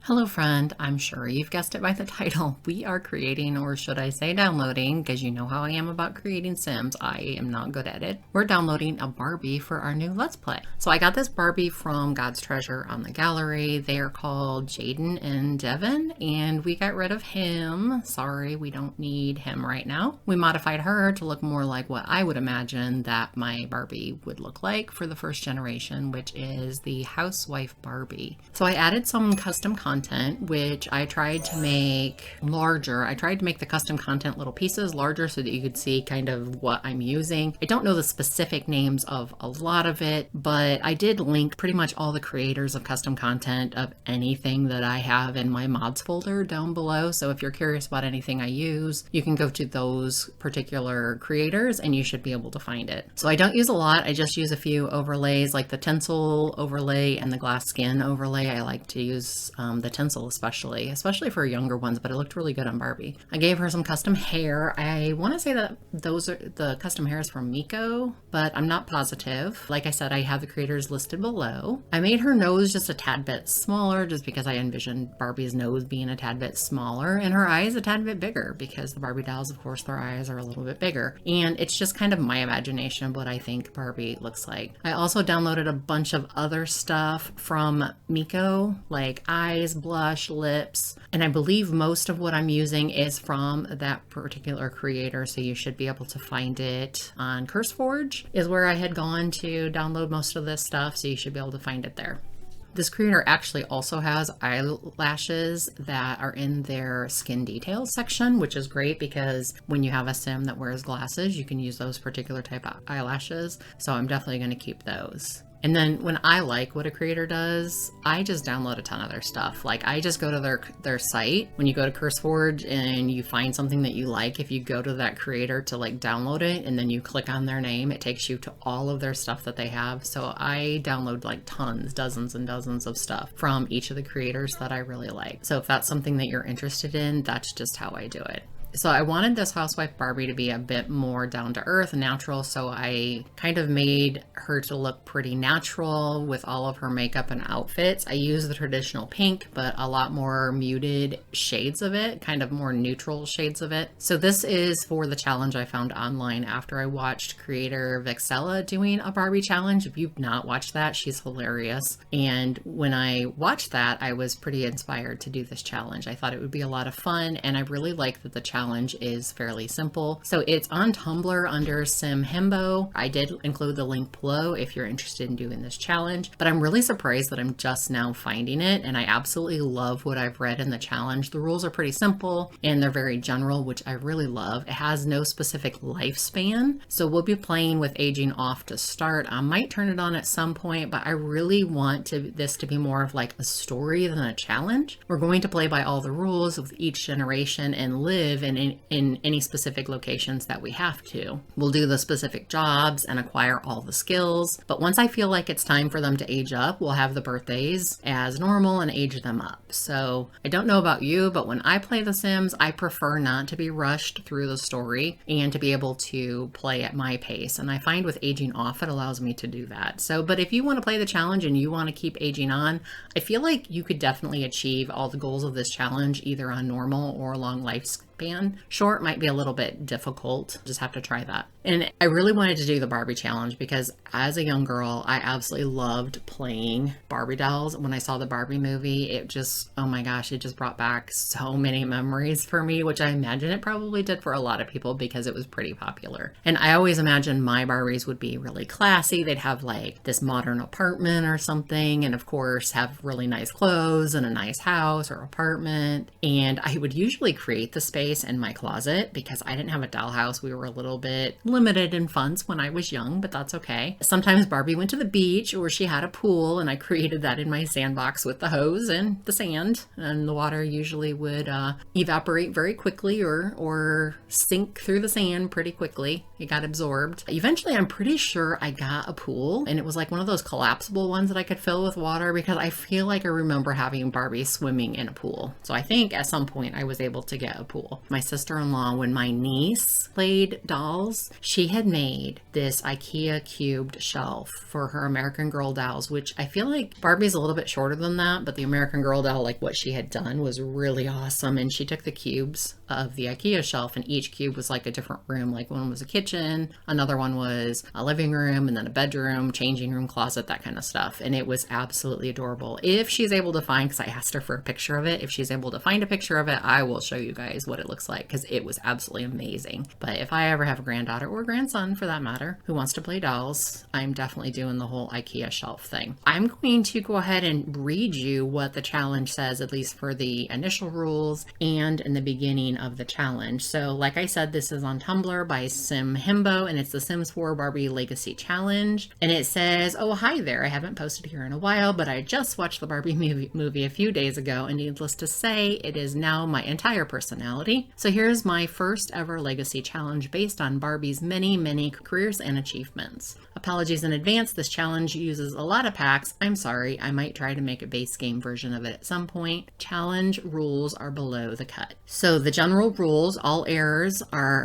Hello friend, I'm sure you've guessed it by the title. We are creating, or should I say downloading, because you know how I am about creating Sims. I am not good at it. We're downloading a Barbie for our new Let's Play. So I got this Barbie from God's Treasure on the gallery. They are called Jaden and Devin, and we got rid of him. Sorry, we don't need him right now. We modified her to look more like what I would imagine that my Barbie would look like for the first generation, which is the Housewife Barbie. So I added some custom content, which I tried to make larger. I tried to make the custom content little pieces larger so that you could see kind of what I'm using. I don't know the specific names of a lot of it, but I did link pretty much all the creators of custom content of anything that I have in my mods folder down below. So if you're curious about anything I use, you can go to those particular creators and you should be able to find it. So I don't use a lot. I just use a few overlays like the tinsel overlay and the glass skin overlay. I like to use the tinsel especially for younger ones, but it looked really good on Barbie. I gave her some custom hair. I want to say that those are the custom hairs from Miko, but I'm not positive. Like I said, I have the creators listed below. I made her nose just a tad bit smaller just because I envisioned Barbie's nose being a tad bit smaller and her eyes a tad bit bigger because the Barbie dolls, of course, their eyes are a little bit bigger. And it's just kind of my imagination of what I think Barbie looks like. I also downloaded a bunch of other stuff from Miko, like eyes, blush, lips, and I believe most of what I'm using is from that particular creator, so you should be able to find it on CurseForge is where I had gone to download most of this stuff, so you should be able to find it there. This creator actually also has eyelashes that are in their skin details section, which is great because when you have a sim that wears glasses, you can use those particular type of eyelashes. So I'm definitely going to keep those. And then when I like what a creator does, I just download a ton of their stuff. Like I just go to their site. When you go to CurseForge and you find something that you like, if you go to that creator to like download it and then you click on their name, it takes you to all of their stuff that they have. So I download like tons, dozens and dozens of stuff from each of the creators that I really like. So if that's something that you're interested in, that's just how I do it. So I wanted this Housewife Barbie to be a bit more down to earth and natural, so I kind of made her to look pretty natural with all of her makeup and outfits. I used the traditional pink, but a lot more muted shades of it, kind of more neutral shades of it. So this is for the challenge I found online after I watched creator Vixella doing a Barbie challenge. If you've not watched that, she's hilarious. And when I watched that, I was pretty inspired to do this challenge. I thought it would be a lot of fun, and I really like that the challenge is fairly simple. So it's on Tumblr under Sim Himbo. I did include the link below if you're interested in doing this challenge, but I'm really surprised that I'm just now finding it, and I absolutely love what I've read in the challenge. The rules are pretty simple and they're very general, which I really love. It has no specific lifespan, so we'll be playing with aging off to start. I might turn it on at some point, but I really want this to be more of like a story than a challenge. We're going to play by all the rules of each generation and live in any specific locations that we have to. We'll do the specific jobs and acquire all the skills, but once I feel like it's time for them to age up, we'll have the birthdays as normal and age them up. So I don't know about you, but when I play The Sims, I prefer not to be rushed through the story and to be able to play at my pace. And I find with aging off, it allows me to do that. So, but if you want to play the challenge and you want to keep aging on, I feel like you could definitely achieve all the goals of this challenge either on normal or long lifespan. Short might be a little bit difficult. Just have to try that. And I really wanted to do the Barbie challenge because as a young girl, I absolutely loved playing Barbie dolls. When I saw the Barbie movie, it just, oh my gosh, it just brought back so many memories for me, which I imagine it probably did for a lot of people because it was pretty popular. And I always imagined my Barbies would be really classy. They'd have like this modern apartment or something, and of course have really nice clothes and a nice house or apartment. And I would usually create the space in my closet because I didn't have a dollhouse. We were a little bit limited in funds when I was young, but that's okay. Sometimes Barbie went to the beach or she had a pool, and I created that in my sandbox with the hose and the sand, and the water usually would evaporate very quickly or sink through the sand pretty quickly. It got absorbed. Eventually, I'm pretty sure I got a pool, and it was like one of those collapsible ones that I could fill with water, because I feel like I remember having Barbie swimming in a pool. So I think at some point I was able to get a pool. My sister-in-law, when my niece played dolls, she had made this IKEA cubed shelf for her American Girl dolls, which I feel like Barbie's a little bit shorter than that, but the American Girl doll, like what she had done was really awesome. And she took the cubes of the IKEA shelf, and each cube was like a different room. Like one was a kitchen, another one was a living room, and then a bedroom, changing room, closet, that kind of stuff. And it was absolutely adorable. If she's able to find, because I asked her for a picture of it, if she's able to find a picture of it, I will show you guys what it looks like, because it was absolutely amazing. But if I ever have a granddaughter, or grandson for that matter, who wants to play dolls, I'm definitely doing the whole IKEA shelf thing. I'm going to go ahead and read you what the challenge says, at least for the initial rules and in the beginning of the challenge. So like I said, this is on Tumblr by Sim Himbo, and it's the Sims 4 Barbie Legacy Challenge. And it says, oh, hi there. I haven't posted here in a while, but I just watched the Barbie movie a few days ago, and needless to say, it is now my entire personality. So here's my first ever Legacy Challenge based on Barbie's many careers and achievements. Apologies in advance, this challenge uses a lot of packs. I'm sorry, I might try to make a base game version of it at some point. Challenge rules are below the cut. So the general rules, all heirs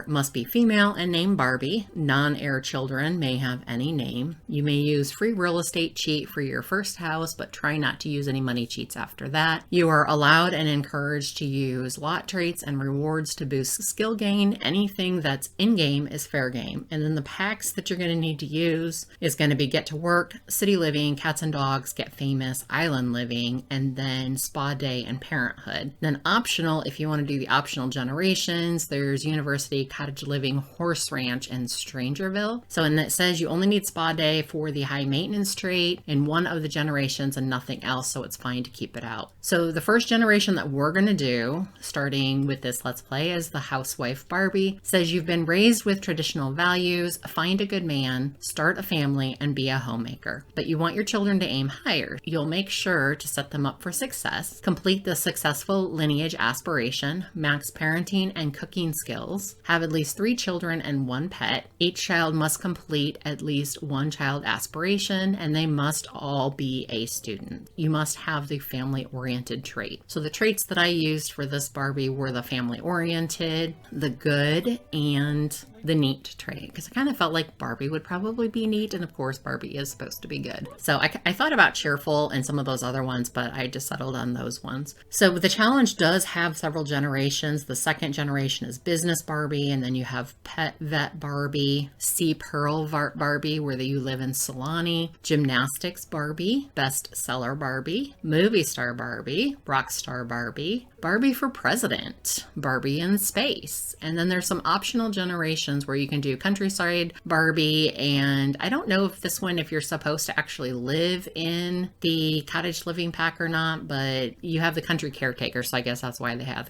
must be female and named Barbie. Non-heir children may have any name. You may use free real estate cheat for your first house, but try not to use any money cheats after that. You are allowed and encouraged to use lot traits and rewards to boost skill gain. Anything that's in-game is fair game. And then the packs that you're going to need to use is going to be Get to Work, City Living, Cats and Dogs, Get Famous, Island Living, and then Spa Day and Parenthood. Then optional, if you want to do the optional generations, there's University, Cottage Living, Horse Ranch, and Strangerville. So, and it says you only need Spa Day for the high maintenance trait in one of the generations and nothing else, so it's fine to keep it out. So the first generation that we're going to do, starting with this Let's Play, is the Housewife Barbie. It says you've been raised with traditional values, find a good man, start a family, and be a homemaker. But you want your children to aim higher. You'll make sure to set them up for success, complete the successful lineage aspiration, max parenting and cooking skills, have at least 3 children and 1 pet. Each child must complete at least 1 child aspiration, and they must all be a student. You must have the family-oriented trait. So the traits that I used for this Barbie were the family-oriented, the good, and the neat trait, because I kind of felt like Barbie would probably be neat, and of course Barbie is supposed to be good. So I thought about cheerful and some of those other ones, but I just settled on those ones. So the challenge does have several generations. The second generation is Business Barbie, and then you have Pet Vet Barbie, Sea Pearl Barbie, where you live in Solani, Gymnastics Barbie, Bestseller Barbie, Movie Star Barbie, Rockstar Barbie, Barbie for President, Barbie in Space, and then there's some optional generations where you can do Countryside Barbie, and I don't know if this one, if you're supposed to actually live in the cottage living pack or not, but you have the country caretaker, so I guess that's why they have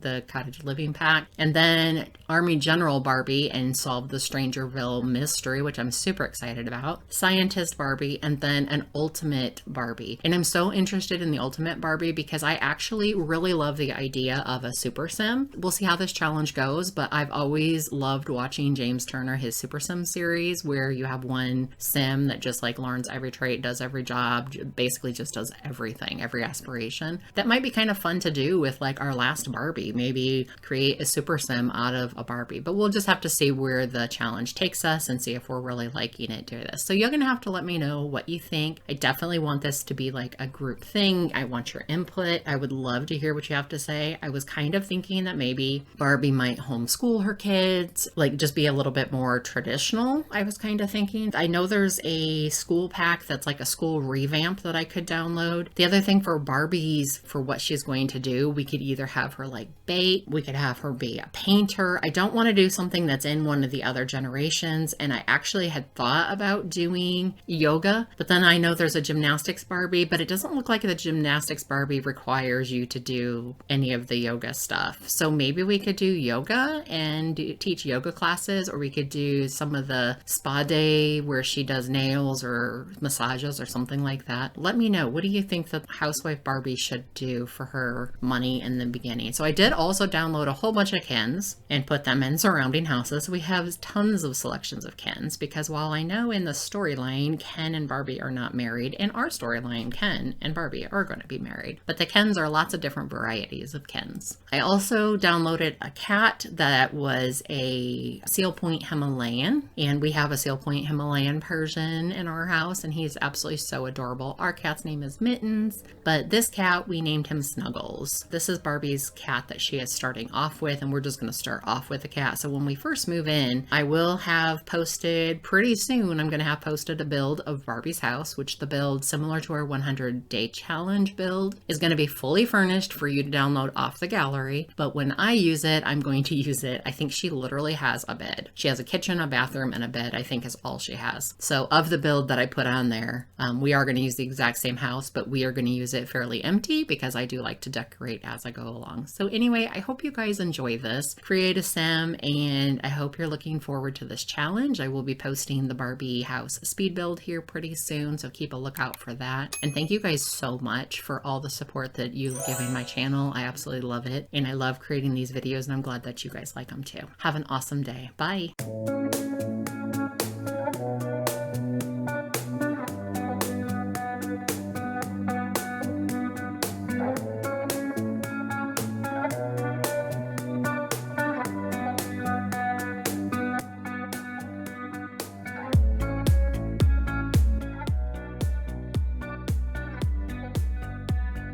the cottage living pack. And then Army General Barbie and solve the Strangerville mystery, which I'm super excited about, Scientist Barbie, and then an Ultimate Barbie. And I'm so interested in the Ultimate Barbie because I actually really love the idea of a super sim. We'll see how this challenge goes, but I've always loved watching James Turner, his Super Sim series, where you have one sim that just like learns every trait, does every job, basically just does everything, every aspiration. That might be kind of fun to do with like our last Barbie, maybe create a super sim out of a Barbie, but we'll just have to see where the challenge takes us and see if we're really liking it do this. So you're gonna have to let me know what you think. I definitely want this to be like a group thing. I want your input. I would love to hear what you have to say. I was kind of thinking that maybe Barbie might homeschool her kids, like just be a little bit more traditional. I was kind of thinking. I know there's a school pack that's like a school revamp that I could download. The other thing for Barbie's, for what she's going to do, we could either have her like bake, we could have her be a painter. I don't want to do something that's in one of the other generations, and I actually had thought about doing yoga, but then I know there's a gymnastics Barbie, but it doesn't look like the gymnastics Barbie requires you to do any of the yoga stuff. So maybe we could do yoga and teach yoga classes, or we could do some of the spa day where she does nails or massages or something like that. Let me know. What do you think that Housewife Barbie should do for her money in the beginning? So I did also download a whole bunch of Kens and put them in surrounding houses. We have tons of selections of Kens because while I know in the storyline Ken and Barbie are not married, in our storyline Ken and Barbie are going to be married. But the Kens are lots of different varieties of Kens. I also downloaded a cat that was a Seal Point Himalayan, and we have a Seal Point Himalayan Persian in our house, and he's absolutely so adorable. Our cat's name is Mittens, but this cat we named him Snuggles. This is Barbie's cat that she is starting off with, and we're just going to start off with the cat. So when we first move in, I will have posted pretty soon, I'm going to have posted a build of Barbie's house, which the build, similar to our 100-day challenge build, is going to be fully furnished for you to download off the gallery. But when I use it, I'm going to use it. I think she literally has a bed. She has a kitchen, a bathroom, and a bed, I think is all she has. So of the build that I put on there, we are going to use the exact same house, but we are going to use it fairly empty because I do like to decorate as I go along. So anyway, I hope you guys enjoy this. Create a sim, and I hope you're looking forward to this challenge. I will be posting the Barbie house speed build here pretty soon, so keep a lookout for that. And thank you guys so much for all the support that you've given my channel. I absolutely love it, and I love creating these videos, and I'm glad that you guys like them too. Have an awesome day. Bye.